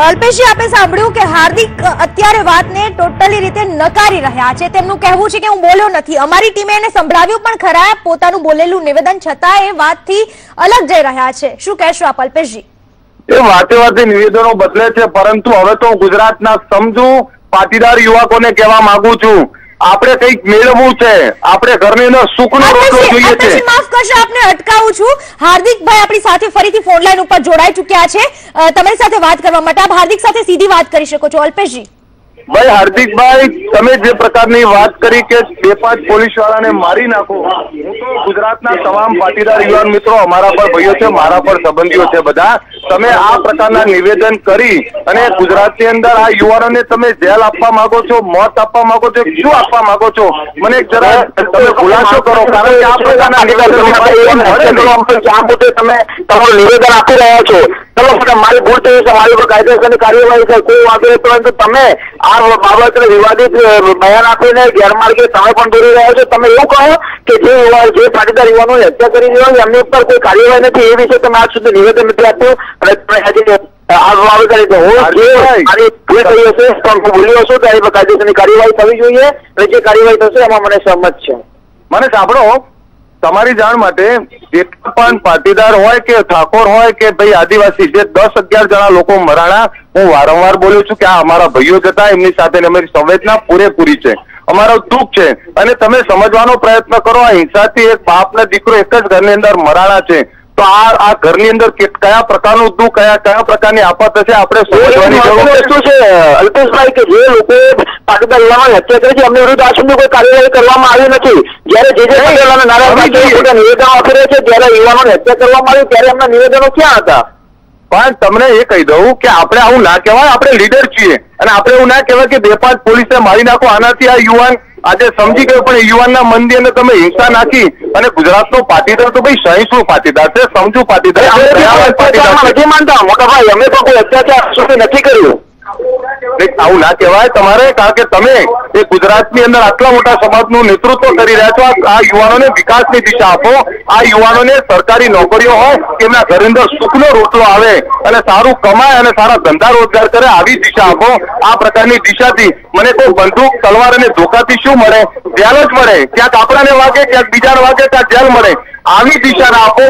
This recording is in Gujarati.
અલ્પેશજી, આપે સાંભળ્યું કે હાર્દિક અત્યારે વાતને ટોટલી રીતે નકારી રહ્યા છે। તેમનું કહેવું છે કે હું બોલ્યો નથી। અમારી ટીમે એને સંભળાવ્યું પણ ખરા, પોતાનું બોલેલું નિવેદન છતાં એ વાતથી અલગ જઈ રહ્યા છે। શું કહેશો આપ અલ્પેશજી? એ વાતે નિવેદનો બદલે છે, પરંતુ હવે તો ગુજરાતના સમજુ પાટીદાર યુવકોને કહેવા માંગુ છું, આપણે કંઈક મેળવવું છે, આપણે ઘરની અંદર સુખનો રોટલો જોઈએ છે। માફ કરશો, આપને અટકાવું છું। હાર્દિકભાઈ આપણી સાથે ફરીથી ફોન લાઈન ઉપર જોડાઈ ચૂક્યા છે તમારી સાથે વાત કરવા માટે। આપ હાર્દિક સાથે સીધી વાત કરી શકો છો। અલ્પેશજી ભાઈ, હાર્દિકભાઈ, તમે જે પ્રકારની વાત કરી કે 2-5 પોલીસ વાળાને મારી નાખો, હું તો ગુજરાતના તમામ પાટીદાર યુવાન મિત્રો, અમારા પર ભાઈઓ છે, મારા પર સંબંધીઓ છે, બધા તમે આ પ્રકારના નિવેદન કરી અને ગુજરાતની અંદર આ યુવાનોને તમે જેલ આપવા માંગો છો, મોત આપવા માંગો છો, શું આપવા માંગો છો? મને જરા તમે ખુલાસો કરો, કારણ કે આ પ્રકારના નિવેદન તમે તમારું નિવેદન આપી રહ્યા છો। ચલો, મારી ભૂલ થઈ છે, મારી પર કાયદેસરની કાર્યવાહી છે, કોઈ વાંધો નહીં, પરંતુ તમે આ બાબતને વિવાદિત બયાન આપીને ગેરમાર્ગે તમે પણ દોરી રહ્યા છો। તમે એવું કહો કે જે પાટીદાર યુવાનોની હત્યા કરી રહ્યા છે એમની ઉપર કોઈ કાર્યવાહી નથી, એ વિશે તમે આજ સુધી નિવેદન નથી આપ્યું અને તમે આજે આ બાબત કરી ભૂલ્યો છો તો એ કાયદેસરની કાર્યવાહી થવી જોઈએ અને જે કાર્યવાહી થશે એમાં મને સહમત છે। મને સાંભળો, તમારી જાણ માટે જેટલા પણ પાટીદાર હોય કે ઠાકોર હોય કે ભાઈ આદિવાસી, જે 10-11 જણા લોકો મરાણા, હું વારંવાર બોલું છું કે આ અમારા ભાઈઓ જતા, એમની સાથે અમારી સંવેદના પૂરેપૂરી છે, અમારો દુઃખ છે, અને તમે સમજવાનો પ્રયત્ન કરો, આ હિંસાથી એક બાપ ને દીકરો એક જ ઘરની અંદર મરાણા છે, તો આ ઘરની અંદર કયા પ્રકારનું દુઃખ, કયા પ્રકારની આફત હશે, આપણે સમજવાની જરૂર છે। અલ્પેશભાઈ, કે જે લોકો પાટીદાર યુવાનોની હત્યા કરી છે એમની વિરુદ્ધ આજ સુધી કોઈ કાર્યવાહી કરવામાં આવી નથી, જયારે જે નિવેદનો આપી રહ્યા છે, જયારે યુવાનોની હત્યા કરવામાં આવી ત્યારે એમના નિવેદનો ક્યાં હતા? પણ તમને એ કહી દઉં કે આપણે આવું ના કહેવાય, આપણે લીડર છીએ, અને આપણે એવું ના કહેવાય કે 2-5 પોલીસને મારી નાખો, આનાથી આ યુવાન આજે સમજી ગયો, પણ યુવાનના મનની અંદર તમે હિંસા નાખી અને ગુજરાતનો પાટીદાર તો ભાઈ સહિષ્ણુ પાટીદાર છે, સમજુ પાટીદાર નથી માનતા મોટા ભાઈ, અમે તો કોઈ અત્યાચાર સુધી નથી કર્યું। આવું ના કહેવાય તમારે, કારણ કે તમે એ ગુજરાતની અંદર આટલા મોટા સમાજનું નેતૃત્વ કરી રહ્યા છો। આ યુવાનોને વિકાસની દિશા આપો, આ યુવાનોને સરકારી નોકરીઓ હોય કે એમના ઘરની અંદર સુખનો રોટલો આવે અને સારું કમાય અને સારા ધંધા રોજગાર કરે, આવી દિશા આપો। આ પ્રકારની દિશાથી મને કોઈ બંદૂક, તલવાર અને ધોકાથી શું મળે? જેલ જ મળે, ક્યાંક આપણાને વાગે, ક્યાંક બીજાને વાગે, ક્યાંક જેલ મળે, આવી દિશા ના આપો।